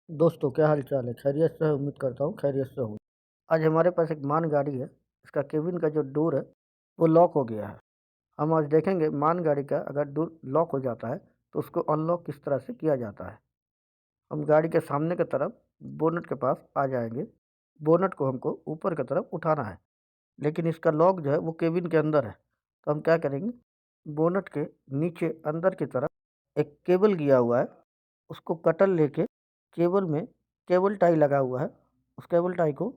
दोस्तों क्या हाल चाल है? खैरियत से है? उम्मीद करता हूँ खैरियत से हो। आज हमारे पास एक मान गाड़ी है। इसका केबिन का जो डोर है वो लॉक हो गया है। हम आज देखेंगे मान गाड़ी का अगर डोर लॉक हो जाता है तो उसको अनलॉक किस तरह से किया जाता है। हम गाड़ी के सामने की तरफ बोनट के पास आ जाएंगे। बोनट को हमको ऊपर की तरफ उठाना है, लेकिन इसका लॉक जो है वो केबिन के अंदर है। तो हम क्या करेंगे, बोनट के नीचे अंदर की तरफ एक केबल गया हुआ है, उसको कटर लेके केबल में केबल टाई लगा हुआ है, उस केबल टाई को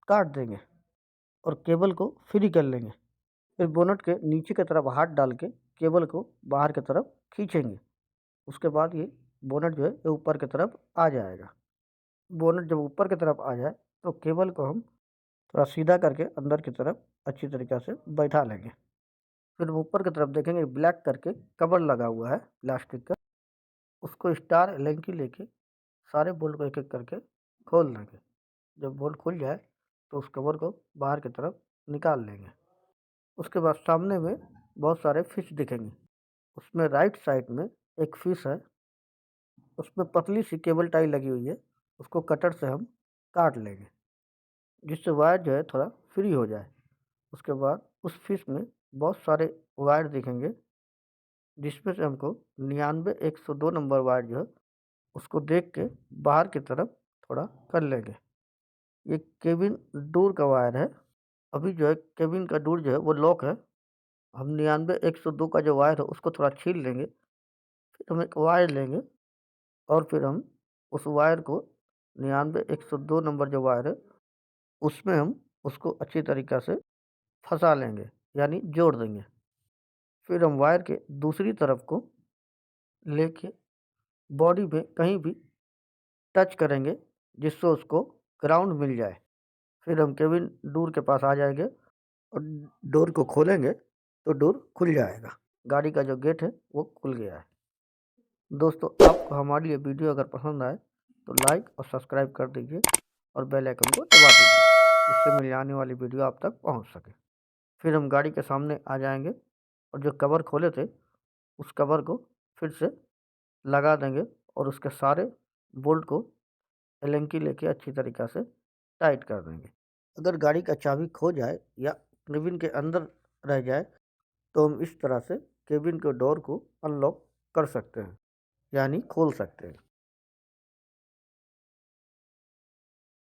काट देंगे और केबल को फ्री कर लेंगे। फिर बोनट के नीचे की तरफ हाथ डाल के केबल को बाहर की तरफ खींचेंगे। उसके बाद ये बोनट जो है ये ऊपर की तरफ आ जाएगा। बोनट जब ऊपर की तरफ आ जाए तो केबल को हम थोड़ा सीधा करके अंदर की तरफ अच्छी तरीक़े से बैठा लेंगे। फिर ऊपर की तरफ देखेंगे ब्लैक करके कवर लगा हुआ है प्लास्टिक का, उसको स्टार एलेंकी लेके सारे बोल्ट को एक एक करके खोल देंगे। जब बोल्ट खुल जाए तो उस कवर को बाहर की तरफ निकाल लेंगे। उसके बाद सामने में बहुत सारे फिश दिखेंगे। उसमें राइट साइड में एक फिश है, उसमें पतली सी केबल टाई लगी हुई है, उसको कटर से हम काट लेंगे जिससे वायर जो है थोड़ा फ्री हो जाए। उसके बाद उस फिश में बहुत सारे वायर दिखेंगे, जिसमें से हमको 99-102 नंबर वायर जो है उसको देख के बाहर की तरफ थोड़ा कर लेंगे। ये केबिन डोर का वायर है। अभी जो है केबिन का डोर जो है वो लॉक है। हम 99-102 का जो वायर है उसको थोड़ा छील लेंगे। फिर हम एक वायर लेंगे और फिर हम उस वायर को 99-102 नंबर जो वायर है उसमें हम उसको अच्छी तरीक़ा से फँसा लेंगे, यानी जोड़ देंगे। फिर हम वायर के दूसरी तरफ को लेके बॉडी में कहीं भी टच करेंगे जिससे उसको ग्राउंड मिल जाए। फिर हम केबिन डोर के पास आ जाएंगे और डोर को खोलेंगे तो डोर खुल जाएगा। गाड़ी का जो गेट है वो खुल गया है। दोस्तों आपको हमारी ये वीडियो अगर पसंद आए तो लाइक और सब्सक्राइब कर दीजिए और बेल आइकन को दबा दीजिए, जिससे मेरी आने वाली वीडियो आप तक पहुंच सके। फिर हम गाड़ी के सामने आ जाएंगे और जो कवर खोले थे उस कवर को फिर से लगा देंगे और उसके सारे बोल्ट को एलेंकी लेके अच्छी तरीक़ा से टाइट कर देंगे। अगर गाड़ी का चाबी खो जाए या केबिन के अंदर रह जाए तो हम इस तरह से केबिन के डोर को अनलॉक कर सकते हैं, यानी खोल सकते हैं।